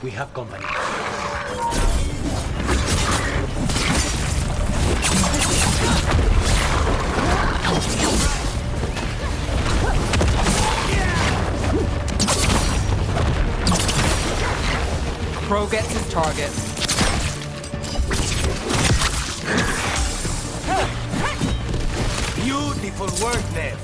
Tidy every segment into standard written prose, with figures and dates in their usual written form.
We have company. Crow gets his target. Beautiful work, Nev.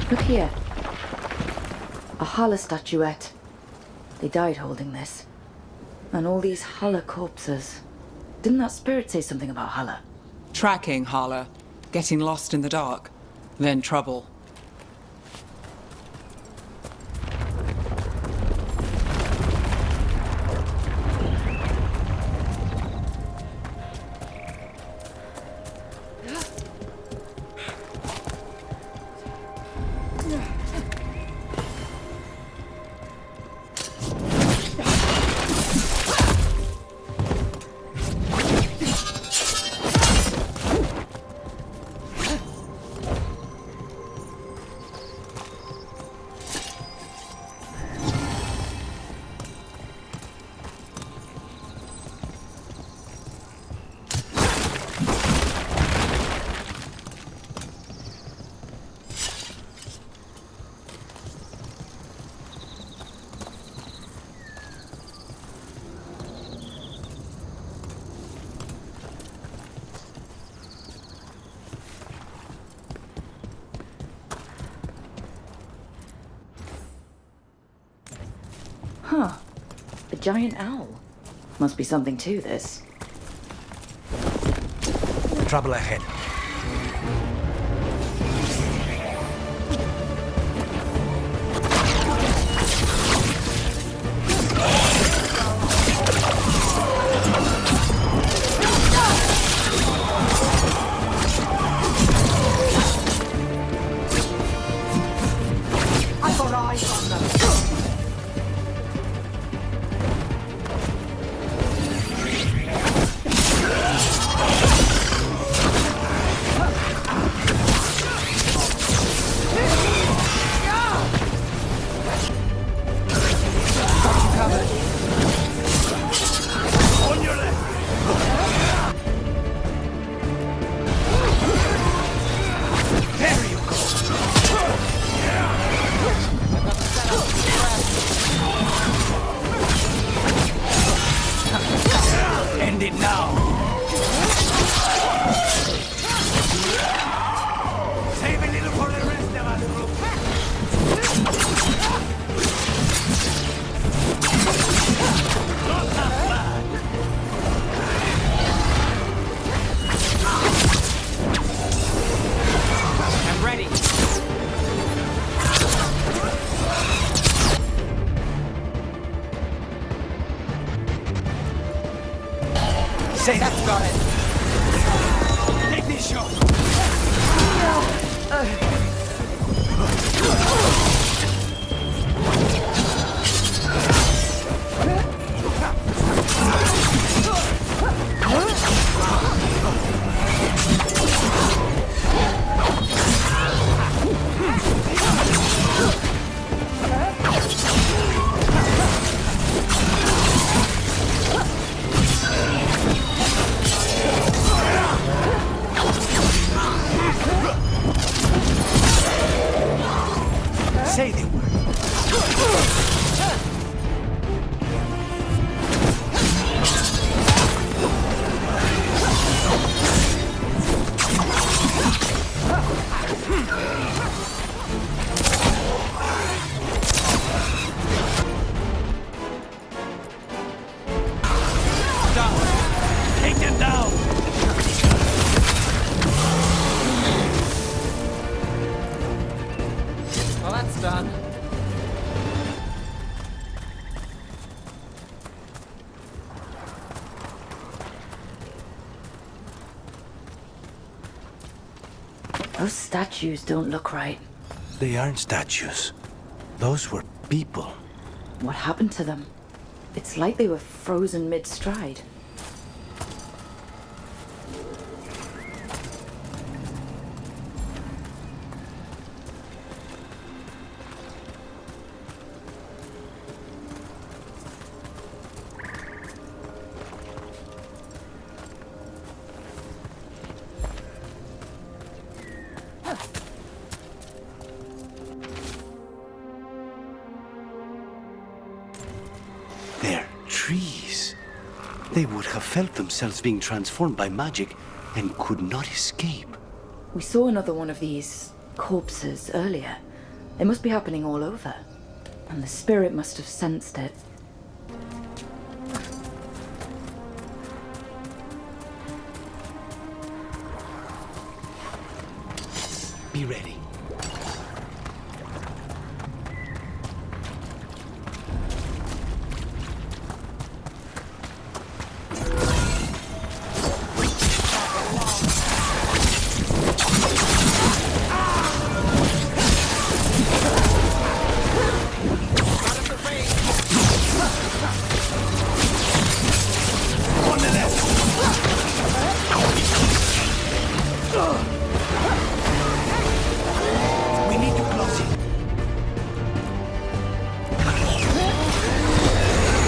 Look here. A Hala statuette. They died holding this. And all these Hala corpses. Didn't that spirit say something about Hala? Tracking Hala. Getting lost in the dark. Then trouble. Huh. A giant owl. Must be something to this. Trouble ahead. I've got eyes on them. End it now! Save a little for the rest of us, group! Not that bad! I'm ready. That's got it. Take this shot. Those statues don't look right. They aren't statues. Those were people. What happened to them? It's like they were frozen mid-stride. They're trees. They would have felt themselves being transformed by magic and could not escape. We saw another one of these corpses earlier. It must be happening all over. And the spirit must have sensed it. Be ready. We need to close it.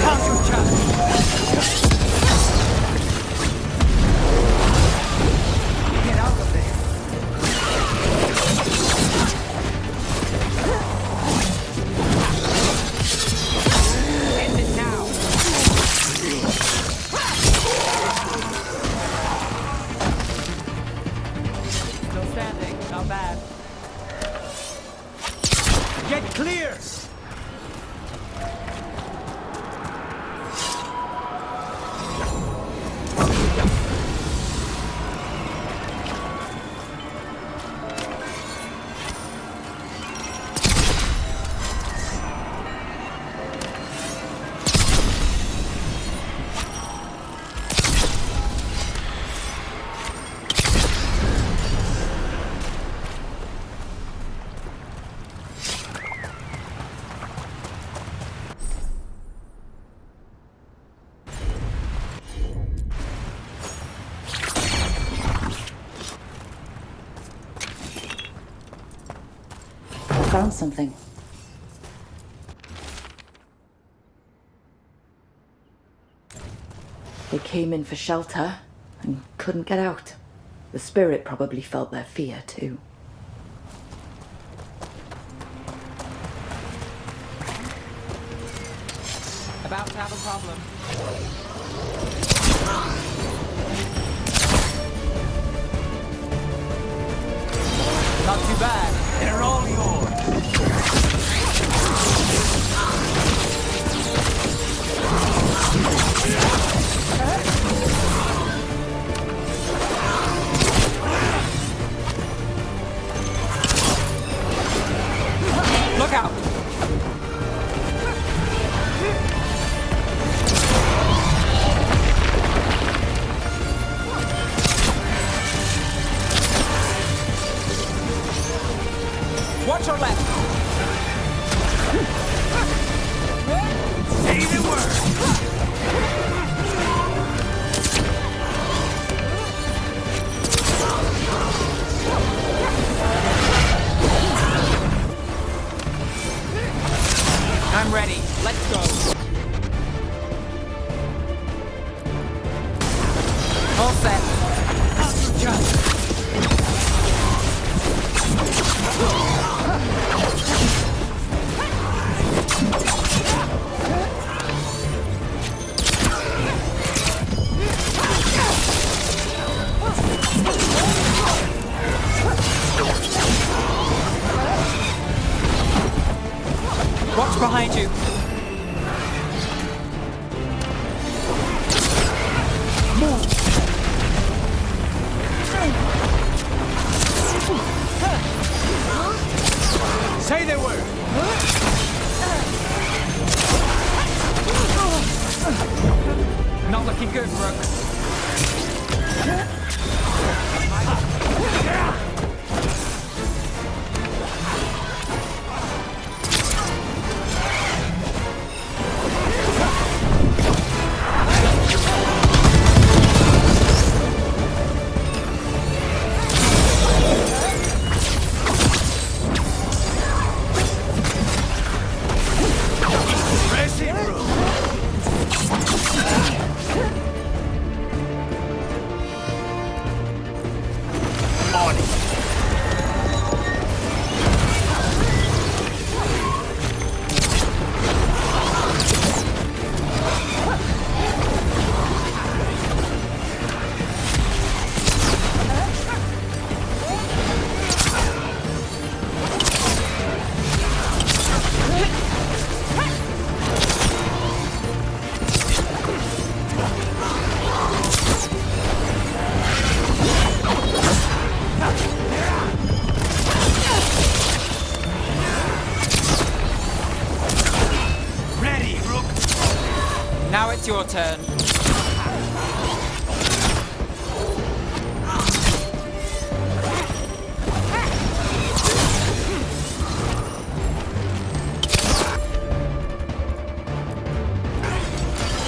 How's your chance? Get out of there. End it now. Still standing. Not bad. Get clear. Found something. They came in for shelter and couldn't get out. The spirit probably felt their fear too. About to have a problem. Not too bad. They're all yours. Look out! Watch your left! Say the word. I'm ready. Let's go. All set. How's your chance? Watch behind you. Say the word. Not looking good, Brooke. turn.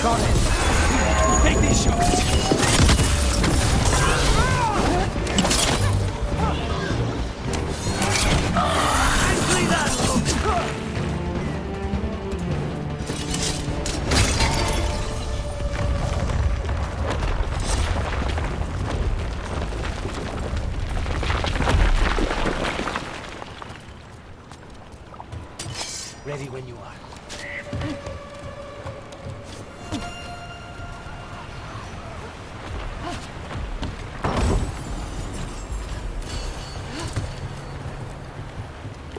Got it. Take these shots! Ready when you are.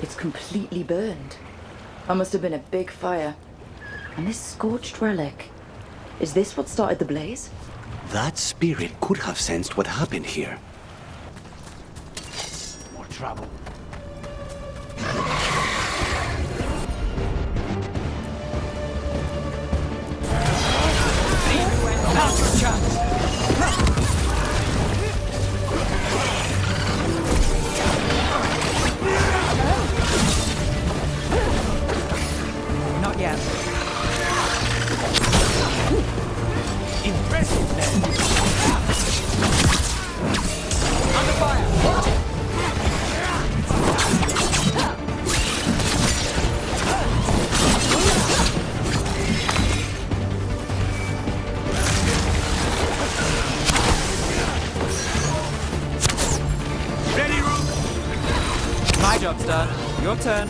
It's completely burned. That must have been a big fire. And this scorched relic. Is this what started the blaze? That spirit could have sensed what happened here. More trouble. Now's your chance. Not yet. Impressive, then. Under fire. Watch it. Ready, Rook? My job's done. Your turn.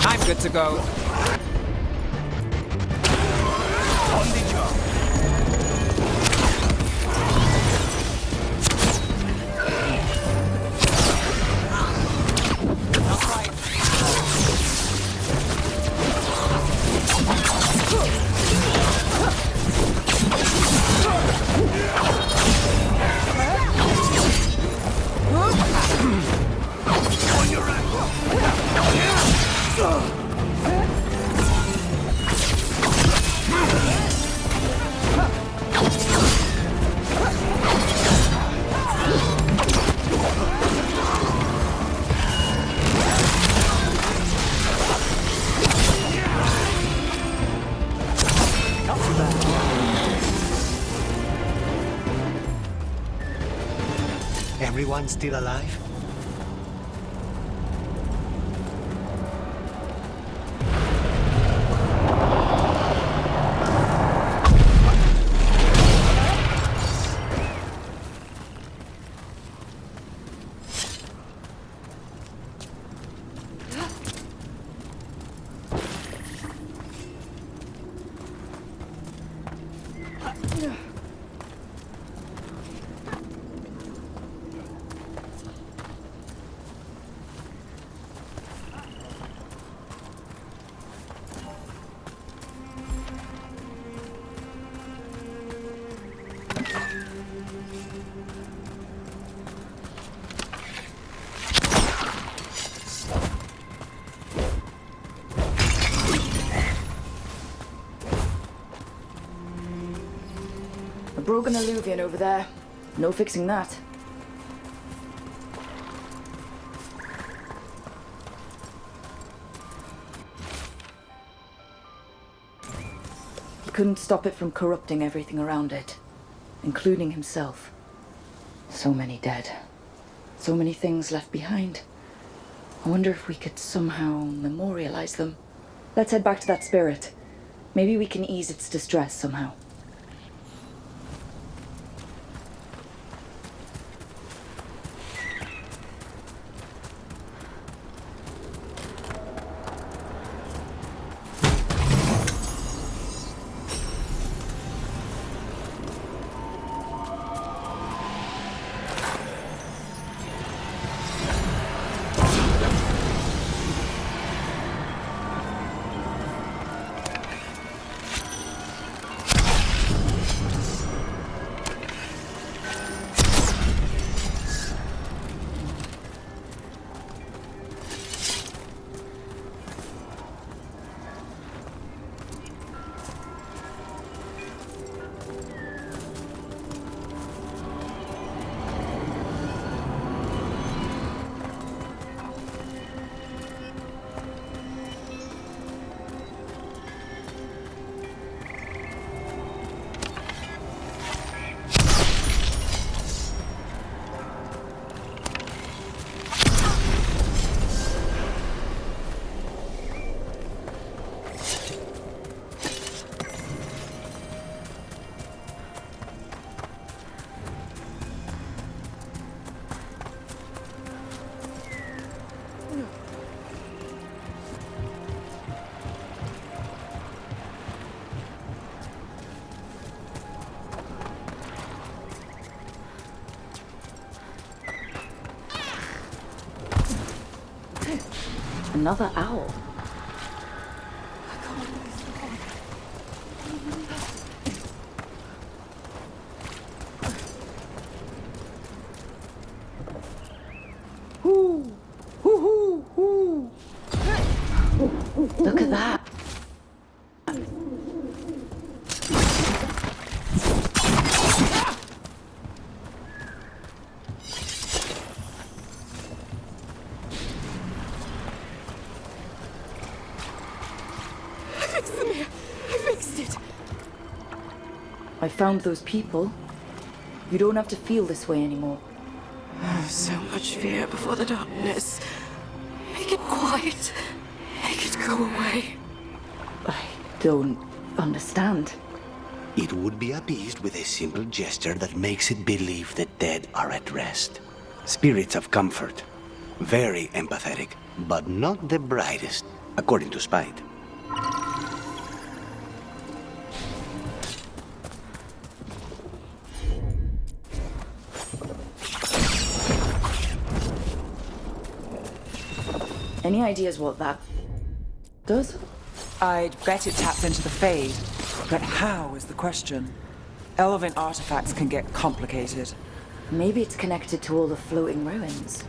I'm good to go. On the job. Not quite. On your right. Everyone still alive? A broken alluvian over there. No fixing that. He couldn't stop it from corrupting everything around it, including himself. So many dead. So many things left behind. I wonder if we could somehow memorialize them. Let's head back to that spirit. Maybe we can ease its distress somehow. Another owl. Look at that. I found those people. You don't have to feel this way anymore. So much fear before the darkness. Make it quiet. Make it go away. I don't understand. It would be appeased with a simple gesture that makes it believe the dead are at rest. Spirits of comfort. Very empathetic, but not the brightest, according to Spite. Any ideas what that does? I'd bet it taps into the Fade, but how is the question? Elven artifacts can get complicated. Maybe it's connected to all the floating ruins.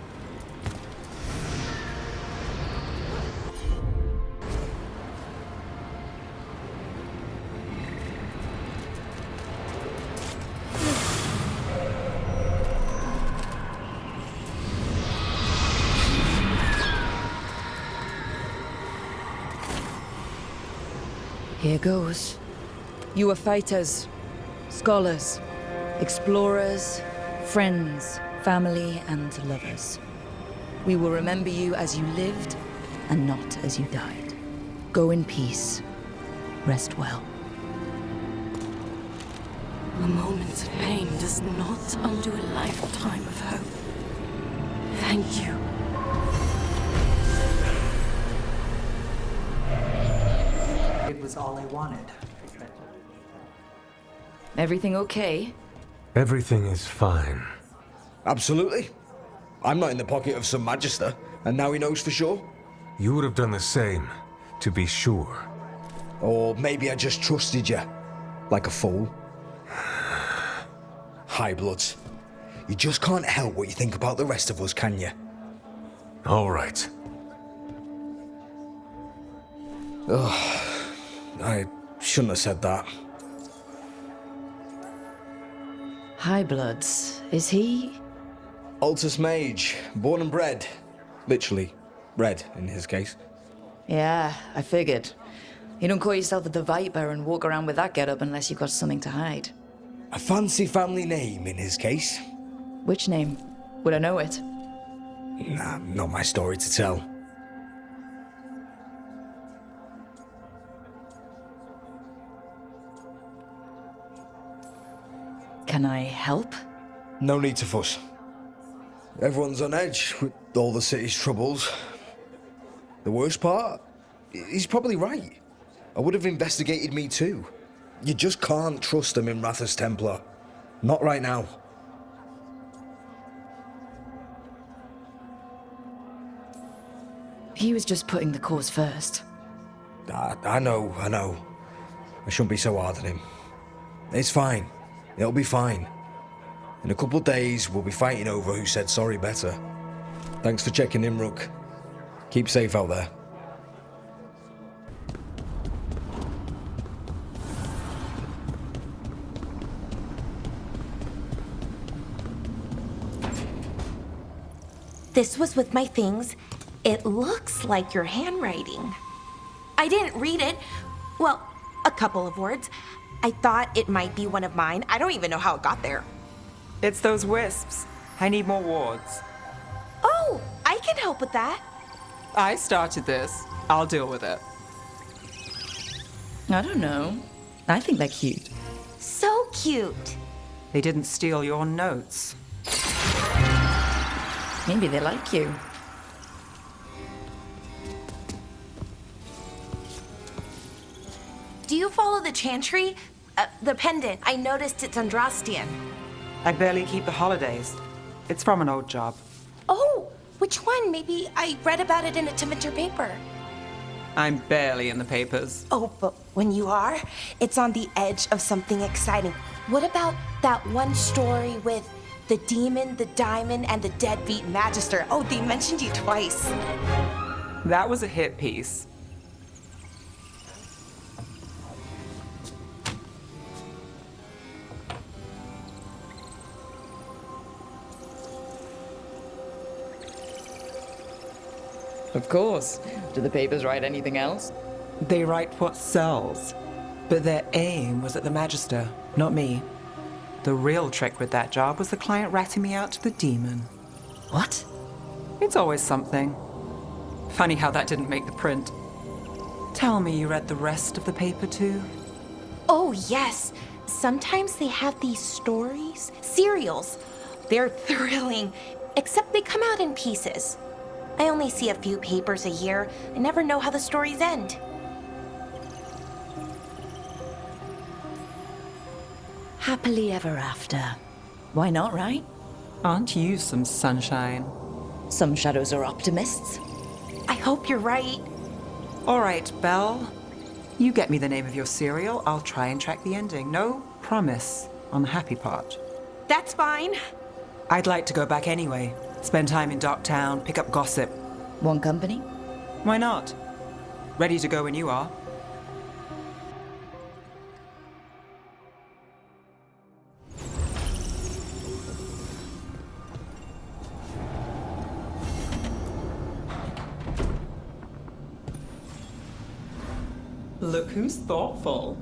Here goes. You are fighters, scholars, explorers, friends, family, and lovers. We will remember you as you lived and not as you died. Go in peace. Rest well. A moment of pain does not undo a lifetime of hope. Thank you. It was all I wanted. Everything okay? Everything is fine. Absolutely. I'm not in the pocket of some magister, and now he knows for sure. You would have done the same, to be sure. Or maybe I just trusted you, like a fool. High Bloods. You just can't help what you think about the rest of us, can you? All right. I shouldn't have said that. High Bloods. Is he? Altus Mage, born and bred. Literally, bred in his case. Yeah, I figured. You don't call yourself the Viper and walk around with that getup unless you've got something to hide. A fancy family name in his case. Which name? Would I know it? Nah, not my story to tell. Can I help? No need to fuss. Everyone's on edge with all the city's troubles. The worst part? He's probably right. I would have investigated me too. You just can't trust them in Rathus Templar. Not right now. He was just putting the cause first. I know. I shouldn't be so hard on him. It's fine. It'll be fine. In a couple of days, we'll be fighting over who said sorry better. Thanks for checking in, Rook. Keep safe out there. This was with my things. It looks like your handwriting. I didn't read it. Well, a couple of words. I thought it might be one of mine. I don't even know how it got there. It's those wisps. I need more wards. Oh, I can help with that. I started this. I'll deal with it. I don't know. I think they're cute. So cute. They didn't steal your notes. Maybe they like you. Do you follow the chantry? The pendant. I noticed it's Andrastian. I barely keep the holidays. It's from an old job. Oh, Which one? Maybe I read about it in a Demeter paper. I'm barely in the papers. Oh, but when you are, it's on the edge of something exciting. What about that one story with the demon, the diamond, and the deadbeat magister? Oh, they mentioned you twice. That was a hit piece. Of course. Do the papers write anything else? They write what sells. But their aim was at the Magister, not me. The real trick with that job was the client ratting me out to the demon. What? It's always something. Funny how that didn't make the print. Tell me you read the rest of the paper too? Oh, yes. Sometimes they have these stories, serials. They're thrilling, except they come out in pieces. I only see a few papers a year. I never know how the stories end. Happily ever after. Why not, right? Aren't you some sunshine? Some shadows are optimists. I hope you're right. All right, Belle. You get me the name of your serial. I'll try and track the ending. No promise on the happy part. That's fine. I'd like to go back anyway. Spend time in Docktown, pick up gossip. One company? Why not? Ready to go when you are. Look who's thoughtful.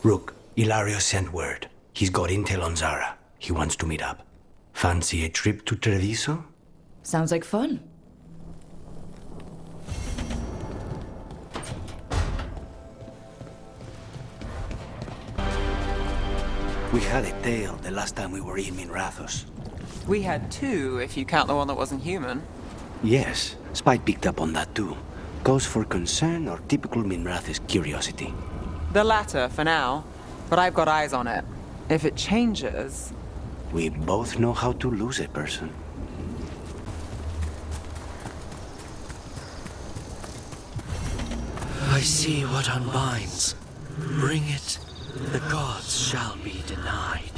Rook, Ilario sent word. He's got intel on Zara. He wants to meet up. Fancy a trip to Treviso? Sounds like fun. We had a tale the last time we were in Minrathos. We had two, if you count the one that wasn't human. Yes, Spy picked up on that too. Cause for concern or typical Minrathos curiosity? The latter, for now. But I've got eyes on it. If it changes... We both know how to lose a person. I see what unbinds. Bring it, the gods shall be denied.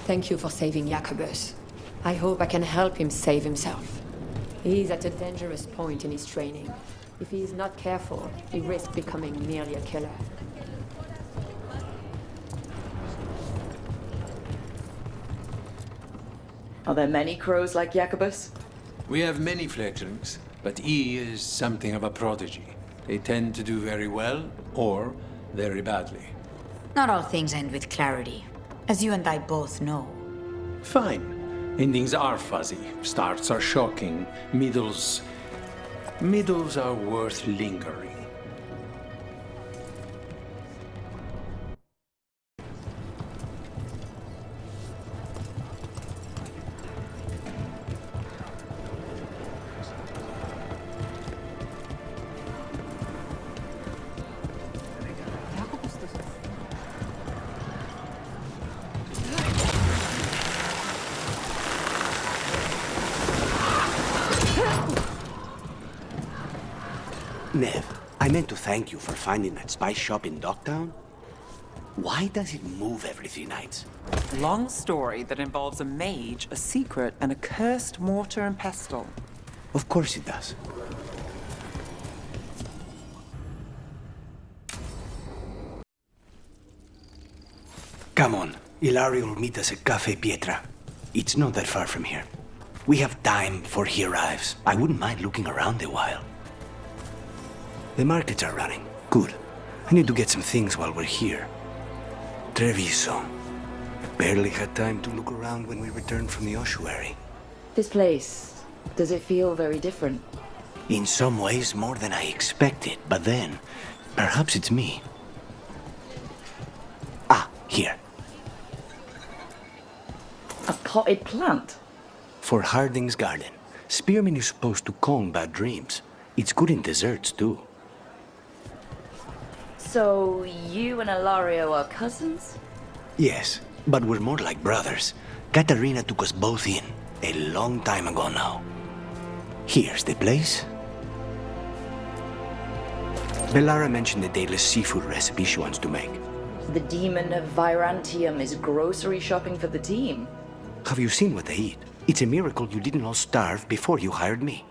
Thank you for saving Jacobus. I hope I can help him save himself. He's at a dangerous point in his training. If he is not careful, he risks becoming merely a killer. Are there many crows like Jacobus? We have many fledglings, but he is something of a prodigy. They tend to do very well, or very badly. Not all things end with clarity, as you and I both know. Fine. Endings are fuzzy. Starts are shocking. Middles are worth lingering. Nev, I meant to thank you for finding that spy shop in Docktown. Why does it move every 3 nights? Long story that involves a mage, a secret, and a cursed mortar and pestle. Of course it does. Come on, Ilario will meet us at Cafe Pietra. It's not that far from here. We have time before he arrives. I wouldn't mind looking around a while. The markets are running. Good. I need to get some things while we're here. Treviso. barely had time to look around when we returned from the ossuary. This place, does it feel very different? In some ways, more than I expected, but then, perhaps it's me. Ah, here. A potted plant? For Harding's garden. Spearmint is supposed to calm bad dreams. It's good in desserts, too. So, you and Ilario are cousins? Yes, but we're more like brothers. Katarina took us both in, a long time ago now. Here's the place. Bellara mentioned the daedalus seafood recipe she wants to make. The demon of Virantium is grocery shopping for the team. Have you seen what they eat? It's a miracle you didn't all starve before you hired me.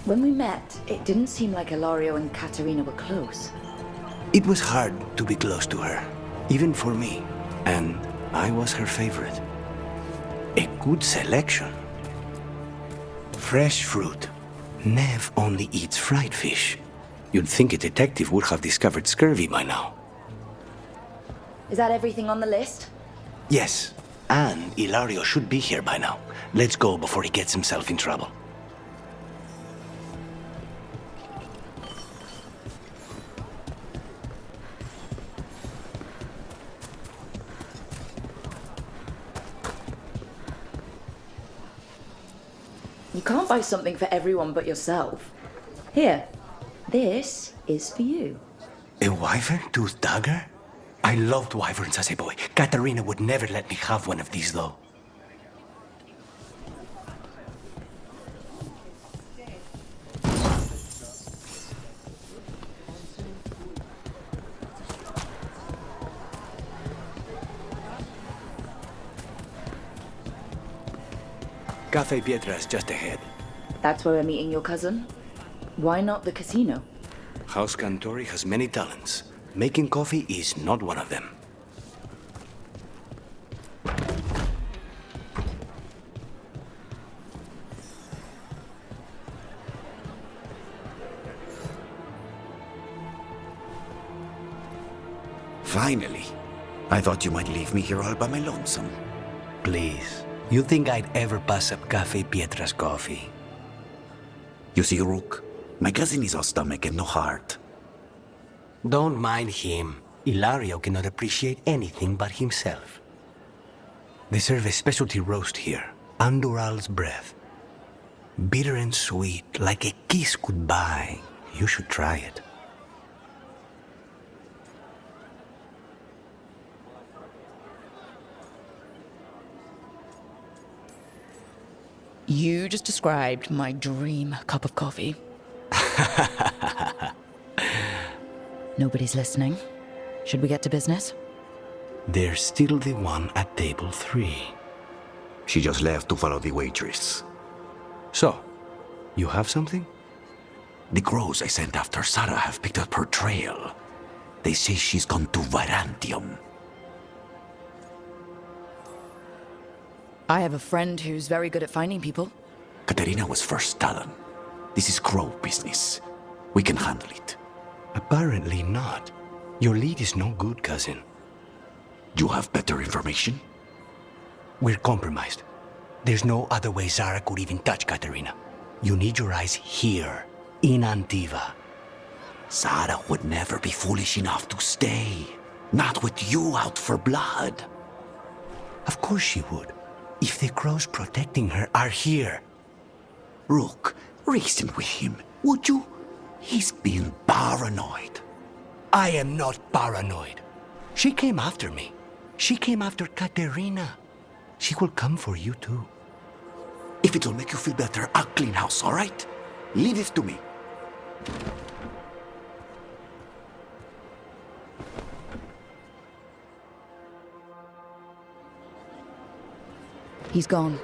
When we met, it didn't seem like Ilario and Katarina were close. It was hard to be close to her, even for me, and I was her favorite. A good selection. Fresh fruit. Nev only eats fried fish. You'd think a detective would have discovered scurvy by now. Is that everything on the list? Yes, and Ilario should be here by now. Let's go before he gets himself in trouble. You can't buy something for everyone but yourself. Here, this is for you. A wyvern-toothed dagger? I loved wyverns as a boy. Katarina would never let me have one of these, though. Cafe Pietra's just ahead. That's where we're meeting your cousin? Why not the casino? House Cantori has many talents. Making coffee is not one of them. Finally. I thought you might leave me here all by my lonesome. Please. You think I'd ever pass up Cafe Pietra's coffee? You see, Rook, my cousin is all stomach and no heart. Don't mind him. Ilario cannot appreciate anything but himself. They serve a specialty roast here, Andoral's breath. Bitter and sweet, like a kiss goodbye. You should try it. You just described my dream cup of coffee. Nobody's listening. Should we get to business? There's still the one at table 3. She just left to follow the waitress. So, you have something? The crows I sent after Sarah have picked up her trail. They say she's gone to Virantium. I have a friend who's very good at finding people. Katerina was first Talon. This is crow business. We can handle it. Apparently not. Your lead is no good, cousin. You have better information? We're compromised. There's no other way Zara could even touch Katerina. You need your eyes here, in Antiva. Zara would never be foolish enough to stay. Not with you out for blood. Of course she would. If the crows protecting her are here. Rook, reason with him, would you? He's being paranoid. I am not paranoid. She came after me. She came after Katerina. She will come for you too. If it'll make you feel better, I'll clean house, all right? Leave this to me. He's gone.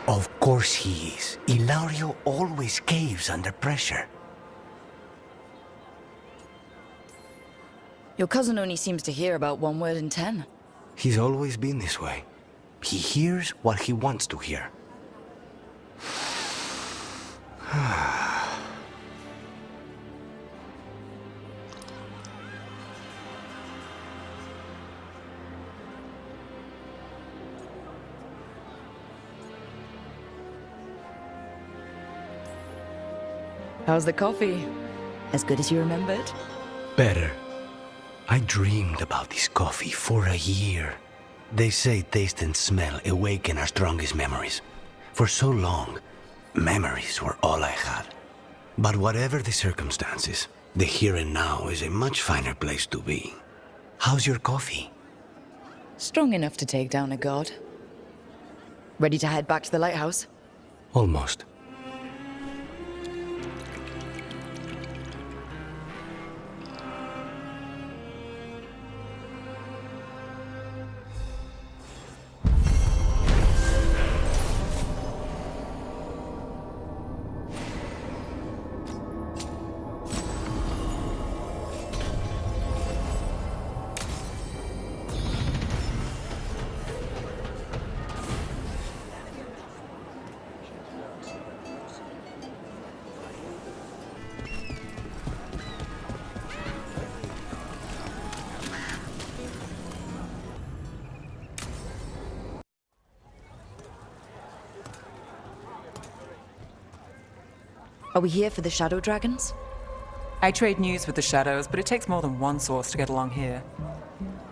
Of course he is. Ilario always caves under pressure. Your cousin only seems to hear about one word in 10. He's always been this way. He hears what he wants to hear. How's the coffee? As good as you remembered? Better. I dreamed about this coffee for a year. They say taste and smell awaken our strongest memories. For so long, memories were all I had. But whatever the circumstances, the here and now is a much finer place to be. How's your coffee? Strong enough to take down a god. Ready to head back to the lighthouse? Almost. Are we here for the Shadow Dragons? I trade news with the Shadows, but it takes more than one source to get along here.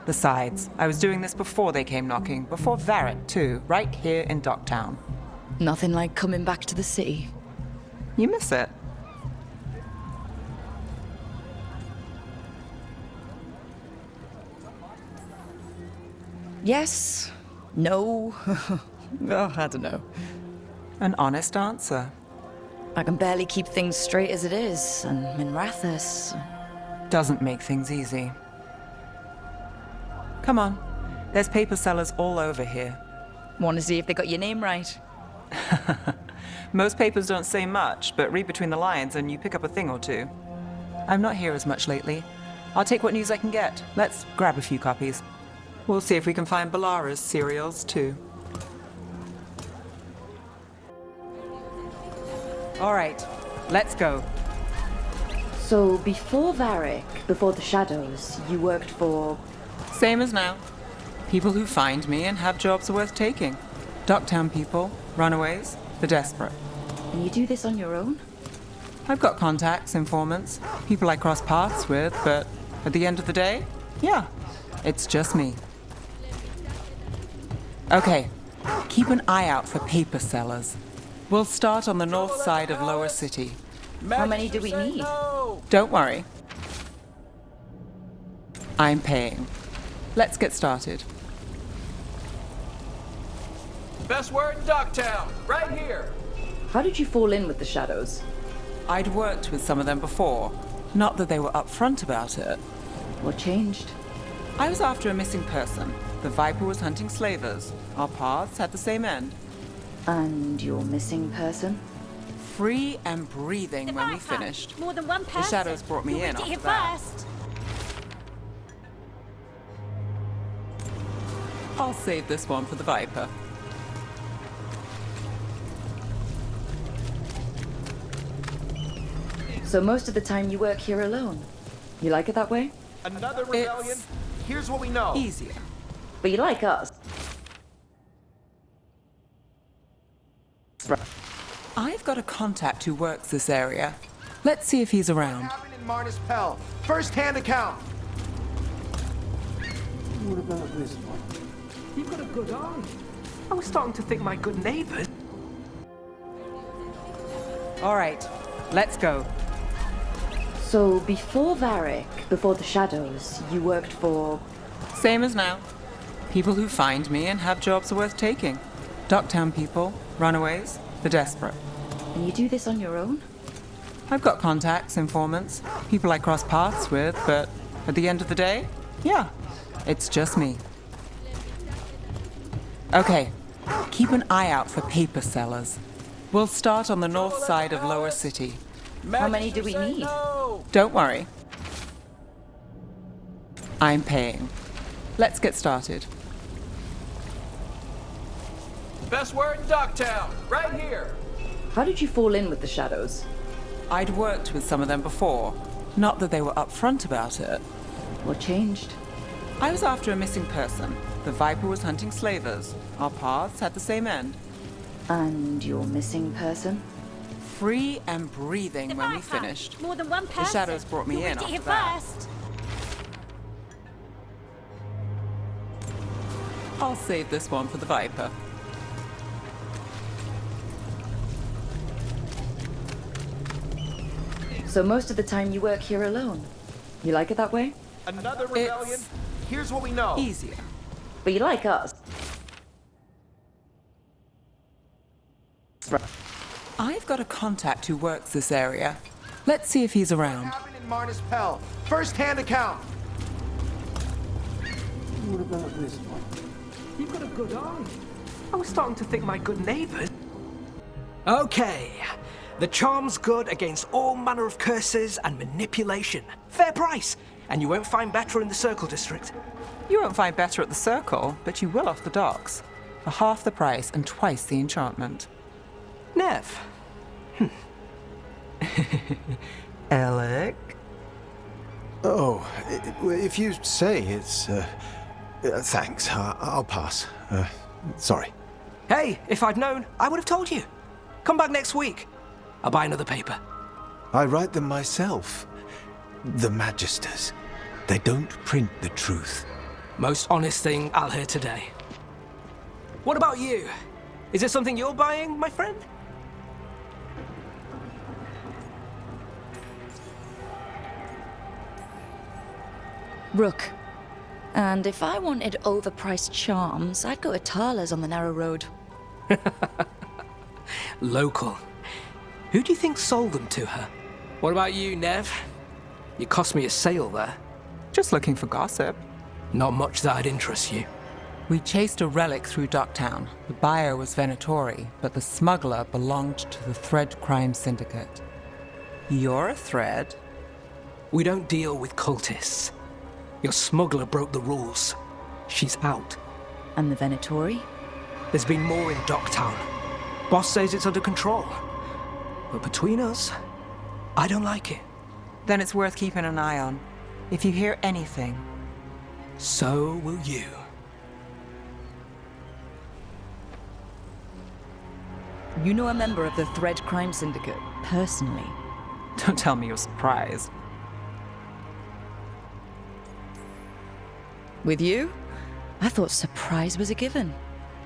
Besides, I was doing this before they came knocking, before Varret too, right here in Docktown. Nothing like coming back to the city. You miss it. Yes. No. Oh, I don't know. An honest answer. I can barely keep things straight as it is, and Minrathous. Doesn't make things easy. Come on. There's paper sellers all over here. Want to see if they got your name right? Most papers don't say much, but read between the lines and you pick up a thing or two. I'm not here as much lately. I'll take what news I can get. Let's grab a few copies. We'll see if we can find Balara's cereals too. All right, let's go. So before Varric, before the Shadows, you worked for... Same as now. People who find me and have jobs worth taking. Docktown people, runaways, the desperate. And you do this on your own? I've got contacts, informants, people I cross paths with, but at the end of the day, yeah, it's just me. Okay, keep an eye out for paper sellers. We'll start on the north side of Lower City. How many do we need? Don't worry. I'm paying. Let's get started. Best word in Docktown, right here. How did you fall in with the Shadows? I'd worked with some of them before. Not that they were upfront about it. What changed? I was after a missing person. The Viper was hunting slavers. Our paths had the same end. And your missing person? Free and breathing when we finished. More than one person. The Shadows brought me in after that. I'll save this one for the Viper. So most of the time you work here alone. You like it that way? Another rebellion? Here's what we know. Easier. But you like us. I've got a contact who works this area. Let's see if he's around. What happened in Marnus Pell? First-hand account. What about this one? You've got a good eye. I was starting to think my good neighbors. All right, let's go. So before Varric, before the Shadows, you worked for... Same as now. People who find me and have jobs worth taking. Docktown people, runaways, the desperate. And you do this on your own? I've got contacts, informants, people I cross paths with, but at the end of the day, yeah, it's just me. Okay, keep an eye out for paper sellers. We'll start on the north side of Lower City. How many do we need? Don't worry. I'm paying. Let's get started. Best word in Docktown, right here. How did you fall in with the Shadows? I'd worked with some of them before. Not that they were upfront about it. What changed? I was after a missing person. The Viper was hunting slavers. Our paths had the same end. And your missing person? free and breathing when we finished. More than one person. The shadows brought me in after that. First. I'll save this one for the Viper. So most of the time you work here alone. You like it that way? Another rebellion? Here's what we know. Easier. But you like us. I've got a contact who works this area. Let's see if he's around. What happened in Marnus Pell? First-hand account. What about this one? You've got a good eye. I was starting to think my good neighbors. Okay. The charm's good against all manner of curses and manipulation. Fair price. And you won't find better in the Circle District. You won't find better at the Circle, but you will off the docks. For half the price and twice the enchantment. Nev. Alec? Oh, if you say it's... thanks, I'll pass. Sorry. Hey, if I'd known, I would have told you. Come back next week. I'll buy another paper. I write them myself. The Magisters. They don't print the truth. Most honest thing I'll hear today. What about you? Is there something you're buying, my friend? Rook. And if I wanted overpriced charms, I'd go to Tala's on the narrow road. Local. Who do you think sold them to her? What about you, Nev? You cost me a sale there. Just looking for gossip. Not much that'd interest you. We chased a relic through Docktown. The buyer was Venatori, but the smuggler belonged to the Thread Crime Syndicate. You're a Thread? We don't deal with cultists. Your smuggler broke the rules. She's out. And the Venatori? There's been more in Docktown. Boss says it's under control. But between us, I don't like it. Then it's worth keeping an eye on. If you hear anything. So will you. You know a member of the Thread Crime Syndicate, personally? Don't tell me you're surprised. With you? I thought surprise was a given.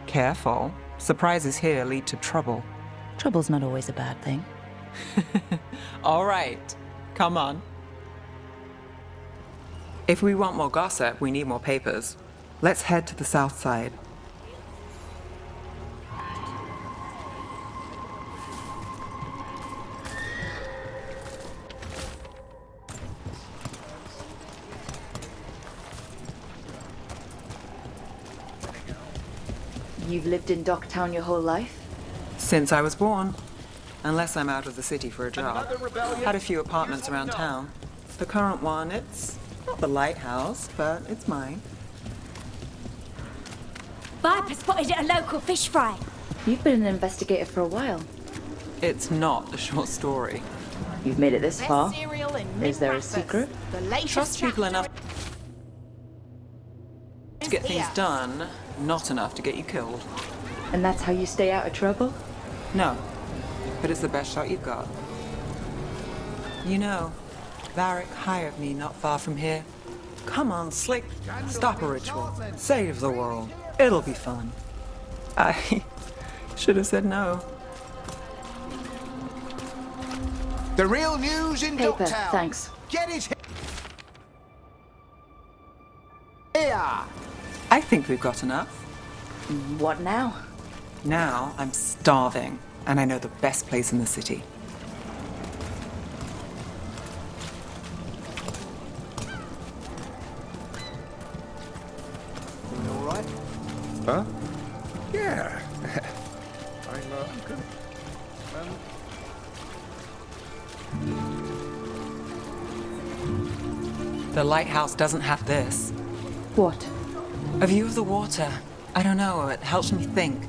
Careful. Surprises here lead to trouble. Trouble's not always a bad thing. All right. Come on. If we want more gossip, we need more papers. Let's head to the south side. You've lived in Docktown your whole life? Since I was born. Unless I'm out of the city for a job. Had a few apartments around town. The current one, it's not the lighthouse, but it's mine. Viper spotted at a local fish fry. You've been an investigator for a while. It's not a short story. You've made it this far. Is there a secret? Trust people enough to get things done, not enough to get you killed. And that's how you stay out of trouble? No, but it's the best shot you've got. You know, Varric hired me not far from here. Come on, Slick. Stop a ritual. Save the world. It'll be fun. I should have said no. The real news in Paper, Docktown. thanks. Get it here. I think we've got enough. What now? Now I'm starving, and I know the best place in the city. You all right? Huh? Yeah. I'm good. The lighthouse doesn't have this. What? A view of the water. I don't know, it helps me think.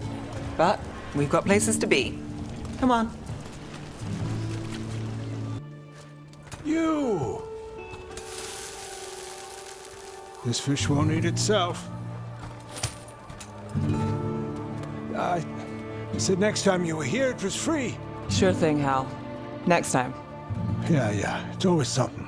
But we've got places to be. Come on. You! This fish won't eat itself. I said next time you were here it was free. Sure thing, Hal. Next time. Yeah, it's always something.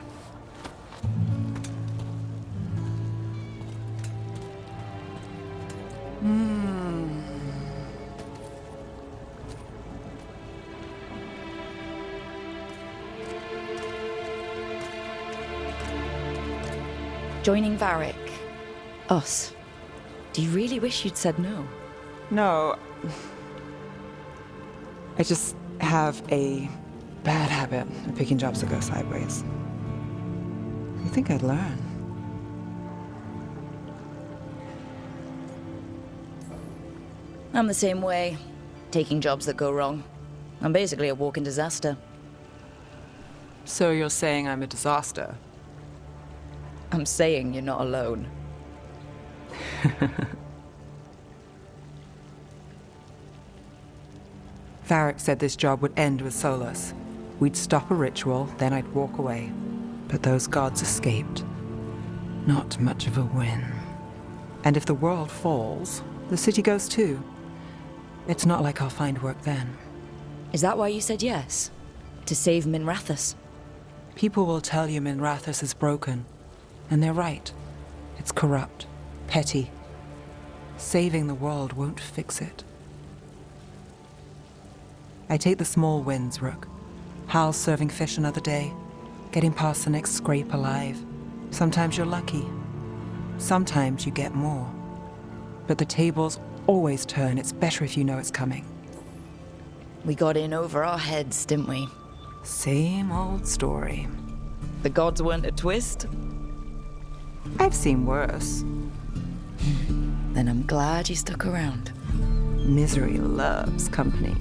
Joining Varric. Us. Do you really wish you'd said no? No. I just have a bad habit of picking jobs that go sideways. You think I'd learn? I'm the same way. Taking jobs that go wrong. I'm basically a walking disaster. So you're saying I'm a disaster? I'm saying you're not alone. Varric said this job would end with Solus. We'd stop a ritual, then I'd walk away. But those gods escaped. Not much of a win. And if the world falls, the city goes too. It's not like I'll find work then. Is that why you said yes? To save Minrathous? People will tell you Minrathous is broken. And they're right. It's corrupt, petty. Saving the world won't fix it. I take the small wins, Rook. Hal's serving fish another day, getting past the next scrape alive. Sometimes you're lucky. Sometimes you get more. But the tables always turn. It's better if you know it's coming. We got in over our heads, didn't we? Same old story. The gods weren't a twist? I've seen worse. Then I'm glad you stuck around. Misery loves company.